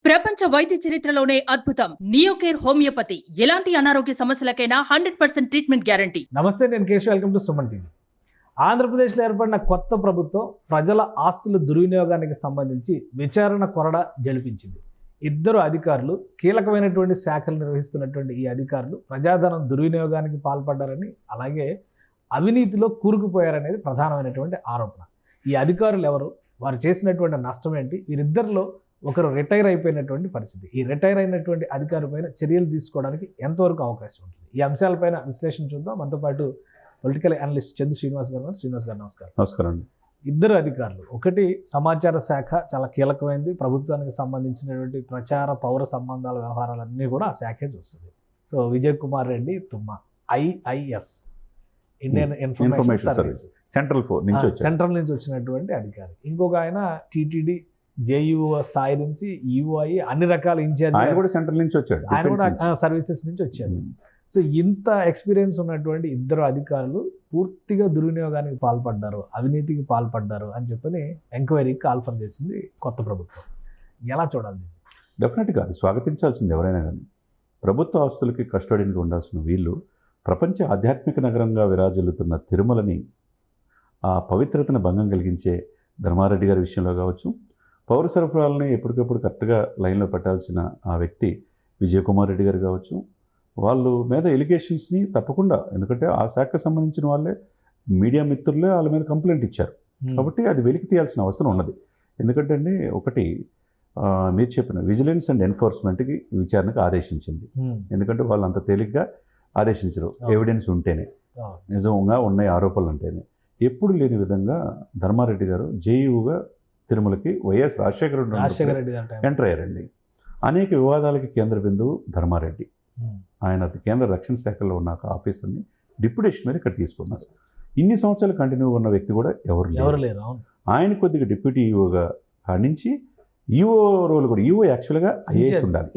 ప్రపంచ వైద్య చరిత్రలోనే అద్భుతం నియోకేర్ హోమియోపతి. ఎలాంటి అనారోగ్య సమస్యలకైనా 100% ట్రీట్మెంట్ గ్యారంటీ. నమస్తే, నేను Keshav. Welcome to Suman TV. ఆంధ్రప్రదేశ్లో ఏర్పడిన కొత్త ప్రభుత్వం ప్రజల ఆస్తుల దుర్వినియోగానికి సంబంధించి విచారణ కొరడ జలిపించింది. ఇద్దరు అధికారులు, కీలకమైనటువంటి శాఖలు నిర్వహిస్తున్నటువంటి ఈ అధికారులు ప్రజాధనం దుర్వినియోగానికి పాల్పడ్డారని, అలాగే అవినీతిలో కూరుకుపోయారనేది ప్రధానమైనటువంటి ఆరోపణ. ఈ అధికారులు ఎవరు, వారు చేసినటువంటి నష్టం ఏంటి, వీరిద్దరిలో ఒకరు రిటైర్ అయిపోయినటువంటి పరిస్థితి. ఈ రిటైర్ అయినటువంటి అధికారి పైన చర్యలు తీసుకోవడానికి ఎంతవరకు అవకాశం ఉంటుంది? ఈ అంశాలపైన విశ్లేషణ చూద్దాం. మనతో పాటు పొలిటికల్ అనలిస్ట్ చందు శ్రీనివాస్ గారు. శ్రీనివాస్ గారు నమస్కారం. నమస్కారం అండి. ఇద్దరు అధికారులు, ఒకటి సమాచార శాఖ చాలా కీలకమైనది, ప్రభుత్వానికి సంబంధించినటువంటి ప్రచార పౌర సంబంధాల వ్యవహారాలన్నీ కూడా ఆ శాఖే చూస్తుంది. సో విజయ్ కుమార్ రెడ్డి తుమ్మ, IIS, Indian information service, central నుంచి వచ్చినటువంటి అధికారి. ఇంకొక ఆయన టీటీడీ జేయూ స్థాయి నుంచి ఈఓ అయ్యి అన్ని రకాల ఇన్ఛార్జ్, ఆయన కూడా సెంట్రల్ నుంచి వచ్చాడు, ఆయన కూడా సర్వీసెస్ నుంచి వచ్చాడు. సో ఇంత ఎక్స్పీరియన్స్ ఉన్నటువంటి ఇద్దరు అధికారులు పూర్తిగా దుర్వినియోగానికి పాల్పడ్డారు, అవినీతికి పాల్పడ్డారు అని చెప్పని ఎంక్వైరీకి కాల్ఫర్ చేసింది కొత్త ప్రభుత్వం. ఎలా చూడాలి? డెఫినెట్గా అది స్వాగతించాల్సింది ఎవరైనా కానీ. ప్రభుత్వ ఆస్తులకి కస్టోడియన్గా ఉండాల్సిన వీళ్ళు ప్రపంచ ఆధ్యాత్మిక నగరంగా విరాజిల్లుతున్న తిరుమలని ఆ పవిత్రతను భంగం కలిగించే ధర్మారెడ్డి గారి విషయంలో కావచ్చు, పౌర సరఫరాలని ఎప్పటికప్పుడు కరెక్ట్గా లైన్లో పెట్టాల్సిన ఆ వ్యక్తి విజయ్ కుమార్ రెడ్డి గారు కావచ్చు, వాళ్ళు మీద ఎలిగేషన్స్ని తప్పకుండా, ఎందుకంటే ఆ శాఖకు సంబంధించిన వాళ్ళే మీడియా మిత్రులే వాళ్ళ మీద కంప్లైంట్ ఇచ్చారు కాబట్టి అది వెలికి తీయాల్సిన అవసరం ఉన్నది. ఎందుకంటే అండి, ఒకటి మీరు చెప్పిన విజిలెన్స్ అండ్ ఎన్ఫోర్స్మెంట్కి విచారణకు ఆదేశించింది. ఎందుకంటే వాళ్ళు అంత తేలిగ్గా ఆదేశించరు, ఎవిడెన్స్ ఉంటేనే, నిజంగా ఉన్నాయి ఆరోపణలు ఉంటేనే. ఎప్పుడు లేని విధంగా ధర్మారెడ్డి గారు జేయూగా తిరుమలకి వైఎస్ రాజశేఖర రెడ్డి ఎంటర్ అయ్యారండి. అనేక వివాదాలకి కేంద్ర బిందువు ధర్మారెడ్డి. ఆయన కేంద్ర రక్షణ శాఖలో ఉన్న ఆఫీసర్ని డిప్యూటేషన్ మీద ఇక్కడ తీసుకున్నారు. ఇన్ని సంవత్సరాలు కంటిన్యూగా ఉన్న వ్యక్తి కూడా ఎవరు లేరు. ఆయన కొద్దిగా డిప్యూటీ ఈఓగా కానించి ఈఓ రోల్ కూడా, ఈఓ యాక్చువల్గా ఐఏఎస్ ఉండాలి,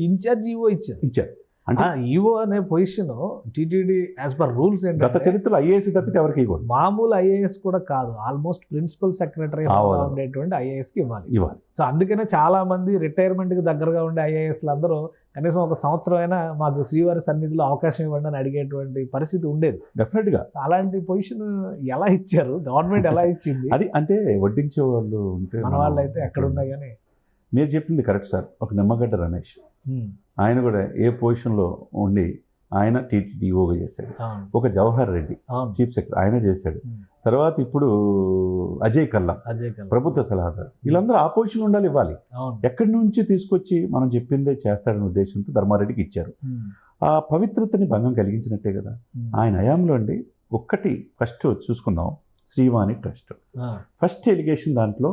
ఇన్ఛార్జ్ ఈఓ ఇచ్చారు. అంటే ఈఓ అనే position TTD as per rules గత చరిత్రలో ఐఏఎస్ తప్పితే ఎవరికి ఇవ్వదు. మామూలు ఐఏఎస్ కూడా కాదు, ఆల్మోస్ట్ ప్రిన్సిపల్ సెక్రటరీ ఉండేటువంటి ఐఏఎస్కి ఇవ్వాలి. సో అందుకనే చాలా మంది రిటైర్మెంట్కి దగ్గరగా ఉండే ఐఏఎస్లు అందరూ కనీసం ఒక సంవత్సరం అయినా మాకు శ్రీవారి సన్నిధిలో అవకాశం ఇవ్వండి అని అడిగేటువంటి పరిస్థితి ఉండేది. డెఫినెట్గా అలాంటి పొజిషన్ ఎలా ఇచ్చారు, గవర్నమెంట్ ఎలా ఇచ్చింది? అది అంటే వడ్డించే వాళ్ళు ఉంటే, మన వాళ్ళు అయితే ఎక్కడ ఉన్నాయి. కానీ మీరు చెప్పింది కరెక్ట్ సార్. ఒక నిమ్మగడ్డ రమేష్, ఆయన కూడా ఏ పొజిషన్లో ఉండి ఆయన టీటీడీఓగా చేశాడు. ఒక జవహర్ రెడ్డి చీఫ్ సెక్రటరీ, ఆయన చేశాడు. తర్వాత ఇప్పుడు అజయ్ కల్లా ప్రభుత్వ సలహాదారు. వీళ్ళందరూ ఆ పొజిషన్ ఉండాలి, ఇవ్వాలి. ఎక్కడి నుంచి తీసుకొచ్చి మనం చెప్పిందే చేస్తాడనే ఉద్దేశంతో ధర్మారెడ్డికి ఇచ్చారు. ఆ పవిత్రతని భంగం కలిగించినట్టే కదా. ఆయన హయాంలో అండి, ఒక్కటి ఫస్ట్ చూసుకుందాం, శ్రీవాణి ట్రస్ట్ ఫస్ట్ ఎలిగేషన్, దాంట్లో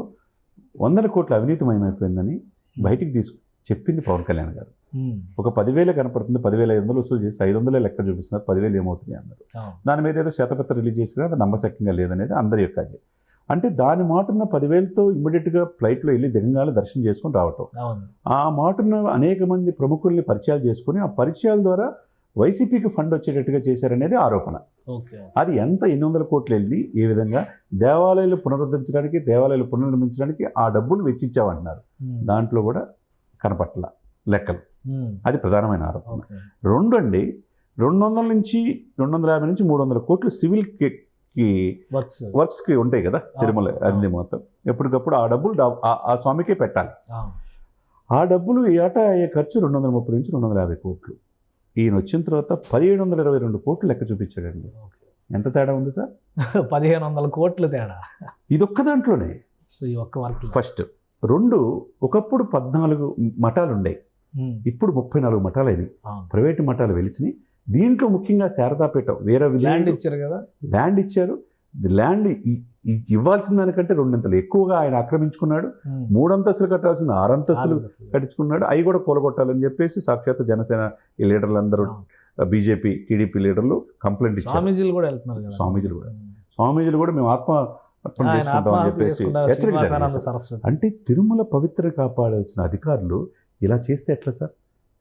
100 కోట్ల అవినీతిమయమైపోయిందని బయటికి చెప్పింది పవన్ కళ్యాణ్ గారు. ఒక 10,000 కనపడుతుంది, 10,500 వసూలు చేసి 500 లెక్క చూపిస్తున్నారు, 10,000 ఏమవుతుంది అన్నారు. దాని మీద ఏదో శ్వేతపత్రం రిలీజ్ చేసినా అది నమ్మశక్యంగా లేదనేది అందరి యొక్క అది. అంటే దాని మాటన్న 10,000తో ఇమ్మీడియట్గా ఫ్లైట్లో వెళ్ళి దిగంగాల దర్శనం చేసుకొని రావటం, ఆ మాటన్న అనేక మంది ప్రముఖుల్ని పరిచయాలు చేసుకుని ఆ పరిచయాల ద్వారా వైసీపీకి ఫండ్ వచ్చేటట్టుగా చేశారనేది ఆరోపణ. అది ఎంత 800 కోట్లు వెళ్ళి ఏ విధంగా దేవాలయాలు పునరుద్ధరించడానికి, దేవాలయాలు పునర్నిర్మించడానికి ఆ డబ్బులు వెచ్చించామంటున్నారు. దాంట్లో కూడా కనపట్ల లెక్కలు. అది ప్రధానమైన ఆరోపణ. రెండు అండి, 200 నుంచి 250 నుంచి 300 కోట్లు సివిల్కి వర్క్స్కి ఉంటాయి కదా తిరుమల అన్ని మొత్తం. ఎప్పటికప్పుడు ఆ డబ్బులు ఆ స్వామికే పెట్టాలి. ఆ డబ్బులు ఏటా అయ్యే ఖర్చు 230 నుంచి 250 కోట్లు. ఈయన వచ్చిన తర్వాత 1,722 కోట్లు లెక్క చూపించాడండి. ఎంత తేడా ఉంది సార్? 1,500 కోట్లు తేడా ఇదొక్క దాంట్లోనే. ఫస్ట్ రెండు, ఒకప్పుడు 14 మఠాలు ఉండేవి, ఇప్పుడు 34 మఠాలు అయినాయి, ప్రైవేటు మఠాలు వెలిసినాయి. దీంట్లో ముఖ్యంగా శారదాపేట వేరే ల్యాండ్ ఇచ్చారు కదా, ల్యాండ్ ఇచ్చారు. ల్యాండ్ ఇవ్వాల్సిన దానికంటే 2 అంతలు ఎక్కువగా ఆయన ఆక్రమించుకున్నాడు. 3 అంతస్తులు కట్టాల్సింది 6 అంతస్తులు కట్టించుకున్నాడు. అవి కూడా కూలగొట్టాలని చెప్పేసి సాక్షాత్ జనసేన ఈ లీడర్లు అందరూ, బీజేపీ టీడీపీ లీడర్లు కంప్లైంట్ ఇచ్చారు. స్వామీజీలు కూడా వెళ్తున్నారు. స్వామీజీలు కూడా మేము ఆత్మ చేసుకుంటాం అని చెప్పేసి హెచ్చరిక. అంటే తిరుమల పవిత్ర కాపాడాల్సిన అధికారులు ఇలా చేస్తే ఎట్లా సార్?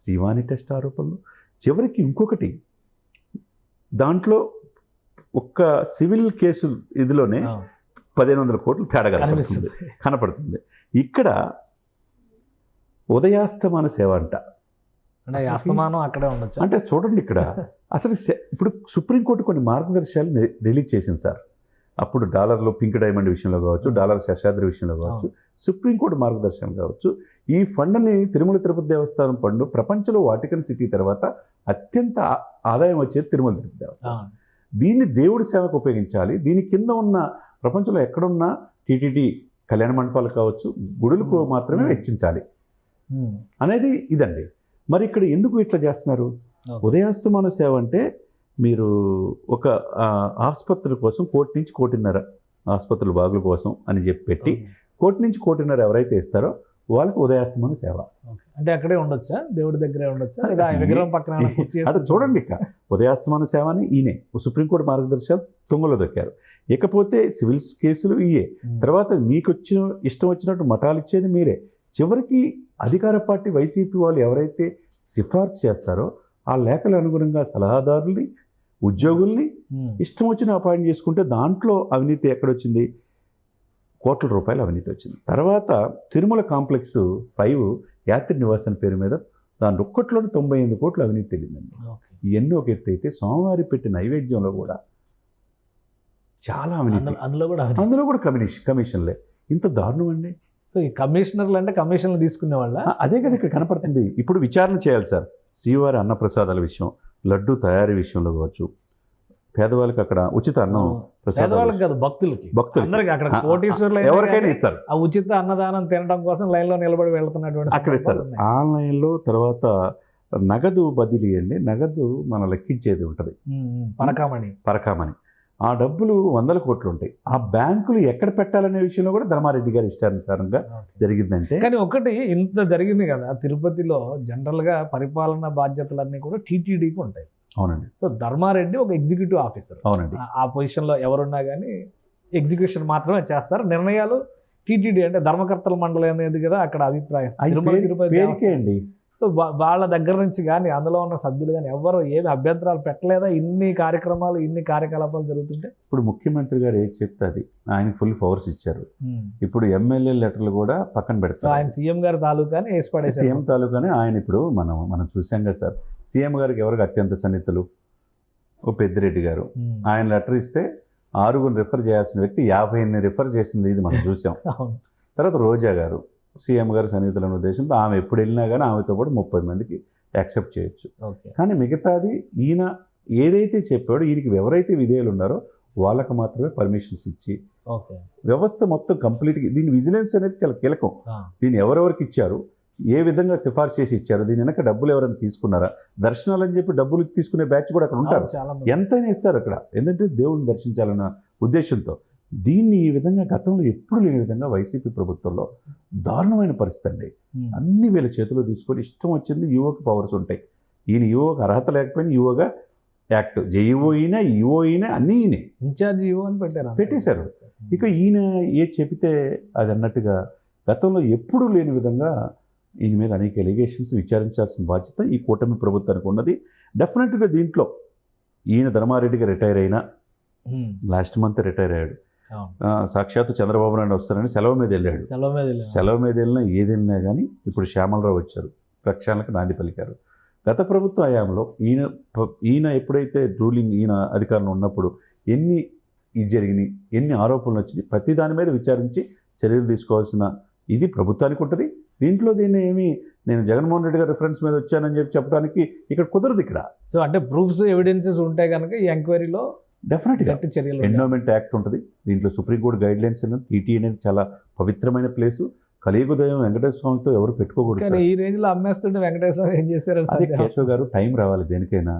శ్రీవాణి టెస్ట్ ఆరోపణలు. చివరికి ఇంకొకటి, దాంట్లో ఒక్క సివిల్ కేసు ఇదిలోనే 1,500 కోట్లు తేడా కనపడుతుంది. ఇక్కడ ఉదయాస్తమాన సేవ అంట. అంటే ఈ అస్తమానం అక్కడే ఉండొచ్చు. అంటే చూడండి ఇక్కడ అసలు ఇప్పుడు సుప్రీంకోర్టు కొన్ని మార్గదర్శకాలు రిలీజ్ చేసింది సార్. అప్పుడు డాలర్లో పింక్ డైమండ్ విషయంలో కావచ్చు, డాలర్ శేషాద్రి విషయంలో కావచ్చు, సుప్రీంకోర్టు మార్గదర్శనం కావచ్చు. ఈ ఫండ్ని తిరుమల తిరుపతి దేవస్థానం ఫండ్ ప్రపంచంలో వాటికన్ సిటీ తర్వాత అత్యంత ఆదాయం వచ్చేది తిరుమల తిరుపతి దేవస్థానం. దీన్ని దేవుడి సేవకు ఉపయోగించాలి. దీని కింద ఉన్న ప్రపంచంలో ఎక్కడున్న టీటీడీ కళ్యాణ మండపాలు కావచ్చు, గుడులకు మాత్రమే వెచ్చించాలి అనేది ఇదండి. మరి ఇక్కడ ఎందుకు ఇట్లా చేస్తున్నారు? ఉదయాస్తమాన సేవ అంటే మీరు ఒక ఆసుపత్రుల కోసం 1 నుంచి 1.5 కోటి ఆసుపత్రుల బాగుల కోసం అని చెప్పి పెట్టి 1 నుంచి 1.5 కోటి ఎవరైతే ఇస్తారో వాళ్ళకి ఉదయాస్తమాన సేవ. అంటే అక్కడే ఉండొచ్చా, దేవుడి దగ్గరే ఉండొచ్చా, విగ్రహం పక్కన? అటు చూడండి ఇక ఉదయాస్తమాన సేవ అని ఈయనే సుప్రీంకోర్టు మార్గదర్శకాలు తుంగలో దొక్కారు. ఇకపోతే సివిల్స్ కేసులు ఇయే. తర్వాత మీకు ఇష్టం వచ్చినట్టు మఠాలు ఇచ్చేది మీరే. చివరికి అధికార పార్టీ వైసీపీ వాళ్ళు ఎవరైతే సిఫార్సు చేస్తారో ఆ లేఖల అనుగుణంగా సలహాదారుల్ని, ఉద్యోగుల్ని ఇష్టం వచ్చిన అపాయింట్ చేసుకుంటే దాంట్లో అవినీతి ఎక్కడొచ్చింది? కోట్ల రూపాయల అవినీతి వచ్చింది. తర్వాత తిరుమల కాంప్లెక్స్ 5 యాత్రి నివాసం పేరు మీద దాని ఒక్కట్లోనే 98 కోట్ల అవినీతి తెలియదండి. ఇవన్నీ ఒక ఎత్తు అయితే స్వామివారి పెట్టిన నైవేద్యంలో కూడా చాలా అవినీతి, అందులో కూడా కమిషన్లే. ఇంత దారుణం అండి. సో ఈ కమిషనర్లు అంటే కమిషన్లు తీసుకునే వాళ్ళ అదే కదా ఇక్కడ కనపడుతుంది. ఇప్పుడు విచారణ చేయాలి సార్. శ్రీవారి అన్నప్రసాదాల విషయం, లడ్డు తయారీ విషయంలో కావచ్చు, పేదవాళ్ళకి అక్కడ ఉచిత అన్నం పేదవాళ్ళకి కాదు, భక్తులకి అందరికి అక్కడ కోటీశ్వర్లు ఎవరికైనా ఇస్తారు. ఆ ఉచిత అన్నదానం తినడం కోసం లైన్లో నిలబడి వెళ్తున్నటువంటి అక్కడ ఇస్తారు. ఆన్లైన్లో తర్వాత నగదు బదిలీ అండి. నగదు మనం లెక్కించేది ఉంటుంది, పరకామణి. ఆ డబ్బులు 100 కోట్లు ఉంటాయి. ఆ బ్యాంకులు ఎక్కడ పెట్టాలనే విషయంలో కూడా ధర్మారెడ్డి గారి ఇష్టానుసారంగా జరిగిందంటే. కానీ ఒకటి ఇంత జరిగింది కదా తిరుపతిలో, జనరల్గా పరిపాలనా బాధ్యతలన్నీ కూడా టీటీడీకి ఉంటాయి. అవునండి. సో ధర్మారెడ్డి ఒక ఎగ్జిక్యూటివ్ ఆఫీసర్. అవునండి. ఆ పొజిషన్లో ఎవరున్నా కానీ ఎగ్జిక్యూషన్ మాత్రమే చేస్తారు. నిర్ణయాలు టీటీడీ అంటే ధర్మకర్తల మండలి అనేది కదా అక్కడ అభిప్రాయం. తిరుపతి అండి. సో వాళ్ళ దగ్గర నుంచి కానీ అందులో ఉన్న సభ్యులు కానీ ఎవరు ఏమి అభ్యంతరాలు పెట్టలేదా? ఇన్ని కార్యక్రమాలు, ఇన్ని కార్యకలాపాలు జరుగుతుంటే ఇప్పుడు ముఖ్యమంత్రి గారు ఏది చెప్తే అది, ఆయన ఫుల్ పవర్స్ ఇచ్చారు. ఇప్పుడు ఎమ్మెల్యే లెటర్లు కూడా పక్కన పెడతారు. ఆయన సీఎం గారి తాలూకాని వేసి పడేసి, సీఎం తాలూకానే ఆయన ఇప్పుడు మనం చూసాం కదా సార్. సీఎం గారికి ఎవరికి అత్యంత సన్నిహితులు? ఓ పెద్దిరెడ్డి గారు. ఆయన లెటర్ ఇస్తే 6 రిఫర్ చేయాల్సిన వ్యక్తి 58 రిఫర్ చేసింది, ఇది మనం చూసాం. తర్వాత రోజా గారు సీఎం గారు సన్నిహితులనే ఉద్దేశంతో ఆమె ఎప్పుడు వెళ్ళినా కానీ ఆమెతో కూడా 30 మందికి యాక్సెప్ట్ చేయొచ్చు. కానీ మిగతాది ఈయన ఏదైతే చెప్పాడో, ఈయనకి ఎవరైతే విధేయులు ఉన్నారో వాళ్ళకు మాత్రమే పర్మిషన్స్ ఇచ్చి వ్యవస్థ మొత్తం కంప్లీట్గా. దీని విజిలెన్స్ అనేది చాలా కీలకం. దీన్ని ఎవరెవరికి ఇచ్చారు, ఏ విధంగా సిఫార్సు చేసి ఇచ్చారు, దీని వెనక డబ్బులు ఎవరైనా తీసుకున్నారా? దర్శనాలు అని చెప్పి డబ్బులు తీసుకునే బ్యాచ్ కూడా అక్కడ ఉంటారు. ఎంతైనా ఇస్తారు అక్కడ, ఎందుకంటే దేవుడిని దర్శించాలన్న ఉద్దేశంతో. దీన్ని ఈ విధంగా గతంలో ఎప్పుడు లేని విధంగా వైసీపీ ప్రభుత్వంలో దారుణమైన పరిస్థితి అండి. అన్ని వీళ్ళ చేతిలో తీసుకొని ఇష్టం వచ్చింది. యువకు పవర్స్ ఉంటాయి. ఈయన యువకు అర్హత లేకపోయినా యువగా యాక్ట్ జేఈఓ అయినా, ఈఓ అయినా అన్నీ ఈయనే ఇన్ఛార్జ్ ఈఓ అని పెట్టేశారు. ఇక ఈయన ఏది చెబితే అది అన్నట్టుగా గతంలో ఎప్పుడూ లేని విధంగా ఈయన మీద అనేక ఎలిగేషన్స్ విచారించాల్సిన బాధ్యత ఈ కూటమి ప్రభుత్వానికి ఉన్నది. డెఫినెట్గా దీంట్లో ఈయన ధర్మారెడ్డిగా రిటైర్ అయినా, లాస్ట్ మంత్ రిటైర్ అయ్యాడు. సాక్షాత్తు చంద్రబాబు నాయుడు వస్తారని సెలవు మీద వెళ్ళాడు. సెలవు మీద వెళ్ళినా ఏది వెళ్ళినా కానీ ఇప్పుడు శ్యామలరావు వచ్చారు, ప్రక్షాళనకు నాంది పలికారు. గత ప్రభుత్వ హయాంలో ఈయన ఎప్పుడైతే ఈయన అధికారంలో ఉన్నప్పుడు ఎన్ని జరిగినాయి, ఎన్ని ఆరోపణలు వచ్చినాయి, ప్రతి దాని మీద విచారించి చర్యలు తీసుకోవాల్సిన ఇది ప్రభుత్వానికి ఉంటుంది. దీన్ని ఏమి నేను జగన్మోహన్ రెడ్డి గారి రిఫరెన్స్ మీద వచ్చానని చెప్పడానికి ఇక్కడ కుదరదు. ఇక్కడ సో అంటే ప్రూఫ్స్, ఎవిడెన్సెస్ ఉంటే కనుక ఈ ఎంక్వైరీలో డెఫినెట్గా చర్యలు. ఎండోమెంట్ యాక్ట్ ఉంటుంది దీంట్లో, సుప్రీంకోర్టు గైడ్ లైన్స్. టీటీ అనేది చాలా పవిత్రమైన ప్లేసు. కలియుగదయం వెంకటేశ్వర స్వామితో ఎవరు పెట్టుకోకూడదు. ఈ రేంజ్ లో అమ్మేస్తుంటే వెంకటేశ్వర స్వామి ఏం చేశారు? అదే కేశవ్ గారు, టైం రావాలి దేనికైనా.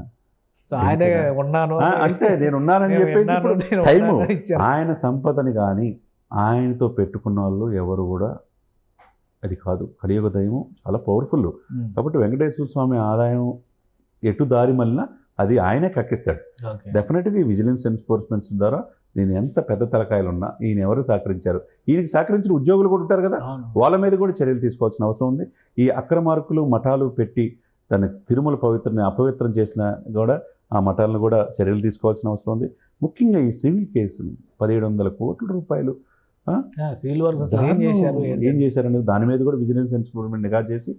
ఆయనే ఉన్నాను అంతే, నేను ఉన్నానని చెప్పేసి టైము. ఆయన సంపదని కానీ ఆయనతో పెట్టుకున్న వాళ్ళు ఎవరు కూడా అది కాదు. కలియుగ దైవం చాలా పవర్ఫుల్. కాబట్టి వెంకటేశ్వర స్వామి ఆదాయం ఎటు దారి మళ్ళినా అది ఆయనే కక్కిస్తాడు. డెఫినెట్గా ఈ విజిలెన్స్ ఎన్ఫోర్స్మెంట్స్ ద్వారా నేను ఎంత పెద్ద తలకాయలు ఉన్నా ఈయన ఎవరు సహకరించారు, ఈయనకి సహకరించిన ఉద్యోగులు కూడా ఉంటారు కదా, వాళ్ళ మీద కూడా చర్యలు తీసుకోవాల్సిన అవసరం ఉంది. ఈ అక్రమార్కులు మఠాలు పెట్టి తన తిరుమల పవిత్రని అపవిత్రం చేసిన కూడా ఆ మఠాలను కూడా చర్యలు తీసుకోవాల్సిన అవసరం ఉంది. ముఖ్యంగా ఈ సివిల్ కేసులు 1700 కోట్ల రూపాయలు సివిల్ వర్క్స్ అసలు ఏం దారుణం. చేశారు ఏం చేశారనేది దాని మీద కూడా విజిలెన్స్ ఎన్ఫోర్స్మెంట్ నిఘా చేసి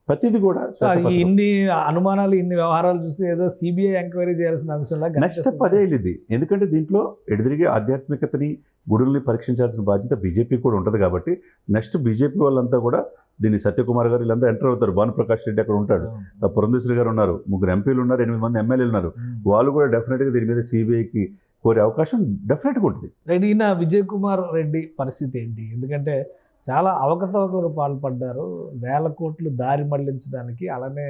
ప్రతిదీ కూడా ఈ ఇన్ని అనుమానాలు ఇన్ని వ్యవహారాలు చూస్తే ఏదో సిబిఐ ఎంక్వైరీ చేయాల్సిన అంశంలా నెక్స్ట్ పదే ఇది. ఎందుకంటే దీంట్లో ఎదురుగా ఆధ్యాత్మికతని గుడుల్ని పరీక్షించాల్సిన బాధ్యత బీజేపీ కూడా ఉంటుంది కాబట్టి నెక్స్ట్ బీజేపీ వాళ్ళంతా కూడా దీన్ని సత్యకుమార్ గారు వీళ్ళంతా ఎంటర్ అవుతారు. భానుప్రకాష్ రెడ్డి అక్కడ ఉంటాడు, పురంధేశ్వరి గారు ఉన్నారు, 3 ఎంపీలు ఉన్నారు, 8 మంది ఎమ్మెల్యేలు ఉన్నారు. వాళ్ళు కూడా డెఫినెట్గా దీని మీద సిబిఐకి కోరే అవకాశం డెఫినెట్గా ఉంటుంది. రైట్. ఈయన విజయ్ కుమార్ రెడ్డి పరిస్థితి ఏంటి? ఎందుకంటే చాలా అవకతవకలకు పాల్పడ్డారు, వేల కోట్లు దారి మళ్లించడానికి. అలానే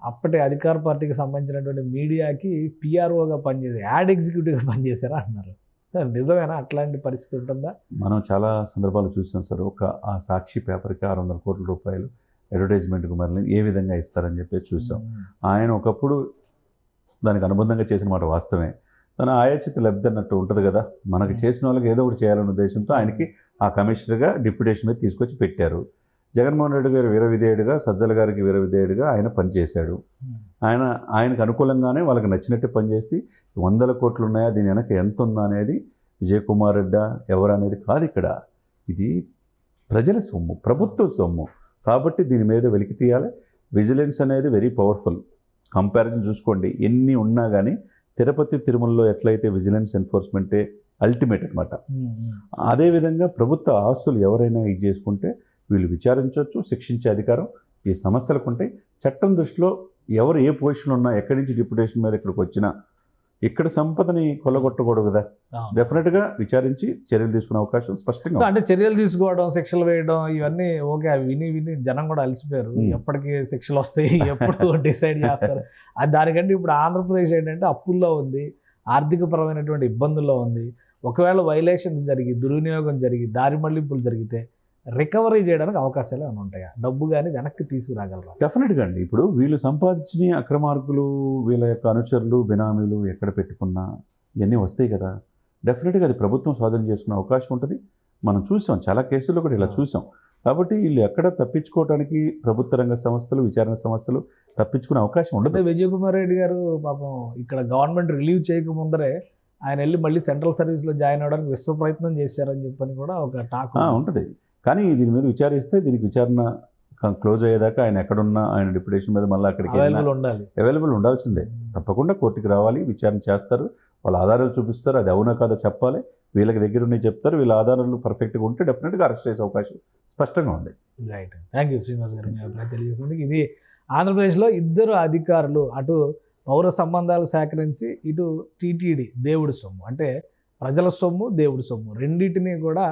అప్పటి అధికార పార్టీకి సంబంధించినటువంటి మీడియాకి పిఆర్ఓగా పనిచేసి యాడ్ ఎగ్జిక్యూటివ్గా పనిచేశారా అంటున్నారు. నిజమేనా? అట్లాంటి పరిస్థితి ఉంటుందా? మనం చాలా సందర్భాలు చూసాం సార్. ఆ సాక్షి పేపర్కి 600 కోట్ల రూపాయలు అడ్వర్టైజ్మెంట్కి మళ్ళీ ఏ విధంగా ఇస్తారని చెప్పేసి చూసాం. ఆయన ఒకప్పుడు దానికి అనుబంధంగా చేసిన మాట వాస్తవమే. తన ఆయాచిత లబ్ధి అన్నట్టు ఉంటుంది కదా, మనకు చేసిన వాళ్ళకి ఏదో ఒకటి చేయాలనే ఉద్దేశంతో ఆయనకి ఆ కమిషనర్గా డిప్యూటేషన్ మీద తీసుకొచ్చి పెట్టారు. జగన్మోహన్ రెడ్డి గారు వీర విధేయుడిగా, సజ్జల గారికి వీర విధేయుడిగా ఆయన పనిచేశాడు. ఆయనకు అనుకూలంగానే వాళ్ళకి నచ్చినట్టు పనిచేసి 100 కోట్లు ఉన్నాయా, దీని వెనక ఎంత ఉందా అనేది విజయ్ కుమార్ రెడ్డి ఎవరు అనేది కాదు ఇక్కడ. ఇది ప్రజల సొమ్ము, ప్రభుత్వ సొమ్ము కాబట్టి దీని మీద వెలికి తీయాలి. విజిలెన్స్ అనేది వెరీ పవర్ఫుల్. కంపారిజన్ చూసుకోండి, ఎన్ని ఉన్నా కానీ తిరుపతి తిరుమలలో ఎట్లయితే విజిలెన్స్ ఎన్ఫోర్స్మెంటే అల్టిమేట్ అనమాట. అదేవిధంగా ప్రభుత్వ ఆస్తులు ఎవరైనా ఇది చేసుకుంటే వీళ్ళు విచారించవచ్చు, శిక్షించే అధికారం ఈ సంస్థలకు ఉంటాయి. చట్టం దృష్టిలో ఎవరు ఏ పొజిషన్ ఉన్నా, ఎక్కడి నుంచి డిప్యుటేషన్ మీద ఇక్కడికి వచ్చినా ఇక్కడ సంపదని కొల్లగొట్టకూడదు కదా. డెఫినెట్గా విచారించి చర్యలు తీసుకునే అవకాశం స్పష్టంగా. అంటే చర్యలు తీసుకోవడం, శిక్షలు వేయడం ఇవన్నీ ఓకే. అవి విని జనం కూడా అలసిపోయారు. ఎప్పటికీ శిక్షలు వస్తాయి, ఎప్పుడు డిసైడ్ చేస్తారు అది. దానికంటే ఇప్పుడు ఆంధ్రప్రదేశ్ ఏంటంటే అప్పుల్లో ఉంది, ఆర్థికపరమైనటువంటి ఇబ్బందుల్లో ఉంది. ఒకవేళ వైలేషన్స్ జరిగి, దుర్వినియోగం జరిగి, దారి మళ్లింపులు జరిగితే రికవరీ చేయడానికి అవకాశాలు ఏమైనా ఉంటాయా? డబ్బు కానీ వెనక్కి తీసుకురాగలరా? డెఫినెట్గా అండి. ఇప్పుడు వీళ్ళు సంపాదించిన అక్రమార్కులు, వీళ్ళ యొక్క అనుచరులు, బినామీలు ఎక్కడ పెట్టుకున్నా ఇవన్నీ వస్తాయి కదా. డెఫినెట్గా అది ప్రభుత్వం స్వాధీనం చేసుకునే అవకాశం ఉంటుంది. మనం చూసాం, చాలా కేసుల్లో కూడా ఇలా చూసాం. కాబట్టి వీళ్ళు ఎక్కడ తప్పించుకోవడానికి ప్రభుత్వ రంగ సంస్థలు, విచారణ సంస్థలు తప్పించుకునే అవకాశం ఉండదు. విజయ్ కుమార్ రెడ్డి గారు పాపం ఇక్కడ గవర్నమెంట్ రిలీవ్ చేయకముందరే ఆయన వెళ్ళి మళ్ళీ సెంట్రల్ సర్వీస్లో జాయిన్ అవ్వడానికి విశ్వ ప్రయత్నం చేశారని చెప్పని కూడా ఒక టాక్ ఉంటుంది. కానీ దీని మీద విచారిస్తే దీనికి విచారణ క్లోజ్ అయ్యేదాకా ఆయన ఎక్కడున్నా ఆయన డిప్యుటేషన్ మీద మళ్ళీ అక్కడికి అవైలబుల్ ఉండాల్సిందే. తప్పకుండా కోర్టుకి రావాలి, విచారణ చేస్తారు, వాళ్ళ ఆధారాలు చూపిస్తారు, అది అవునా కాదో చెప్పాలి, వీళ్ళకి దగ్గర ఉన్నాయి చెప్తారు. వీళ్ళ ఆధారాలు పర్ఫెక్ట్గా ఉంటే డెఫినెట్గా అరెస్ట్ చేసే అవకాశం స్పష్టంగా ఉంది. రైట్. థ్యాంక్ యూ శ్రీనివాస్ గారు, మీ అభిప్రాయం తెలియజేసినందుకు. ఇది ఆంధ్రప్రదేశ్లో 2 అధికారులు, అటు పౌర సంబంధాలు సేకరించి, ఇటు టీటీడీ దేవుడి సొమ్ము, అంటే ప్రజల సొమ్ము, దేవుడి సొమ్ము రెండింటినీ కూడా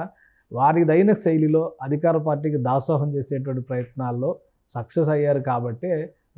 వారిదైన శైలిలో అధికార పార్టీకి దాసోహం చేసేటువంటి ప్రయత్నాల్లో సక్సెస్ అయ్యారు. కాబట్టి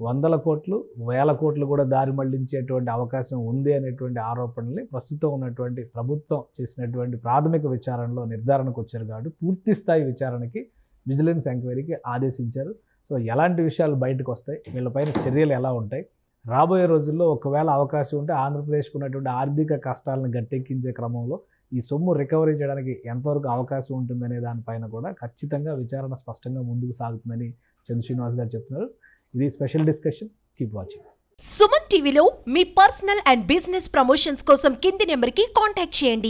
100 కోట్లు, 1000 కోట్లు కూడా దారి మళ్లించేటువంటి అవకాశం ఉంది అనేటువంటి ఆరోపణల్ని ప్రస్తుతం ఉన్నటువంటి ప్రభుత్వం చేసినటువంటి ప్రాథమిక విచారణలో నిర్ధారణకు వచ్చారు. కాబట్టి పూర్తి స్థాయి విచారణకి విజిలెన్స్ ఎంక్వైరీకి ఆదేశించారు. సో ఎలాంటి విషయాలు బయటకు వస్తాయి, వీళ్ళపైన చర్యలు ఎలా ఉంటాయి, రాబోయే రోజుల్లో ఒకవేళ అవకాశం ఉంటే ఆంధ్రప్రదేశ్కు ఉన్నటువంటి ఆర్థిక కష్టాలను గట్టెక్కించే క్రమంలో ఈ సొమ్ము రికవరీ చేయడానికి ఎంతవరకు అవకాశం ఉంటుందనే దానిపైన కూడా ఖచ్చితంగా విచారణ స్పష్టంగా ముందుకు సాగుతుందని చంద్ర శ్రీనివాస్ గారు చెప్తున్నారు. ఇది special discussion. Keep watching. Suman టీవీలో మీ పర్సనల్ అండ్ బిజినెస్ ప్రమోషన్స్ కోసం కింది నెంబర్కి కాంటాక్ట్ చేయండి.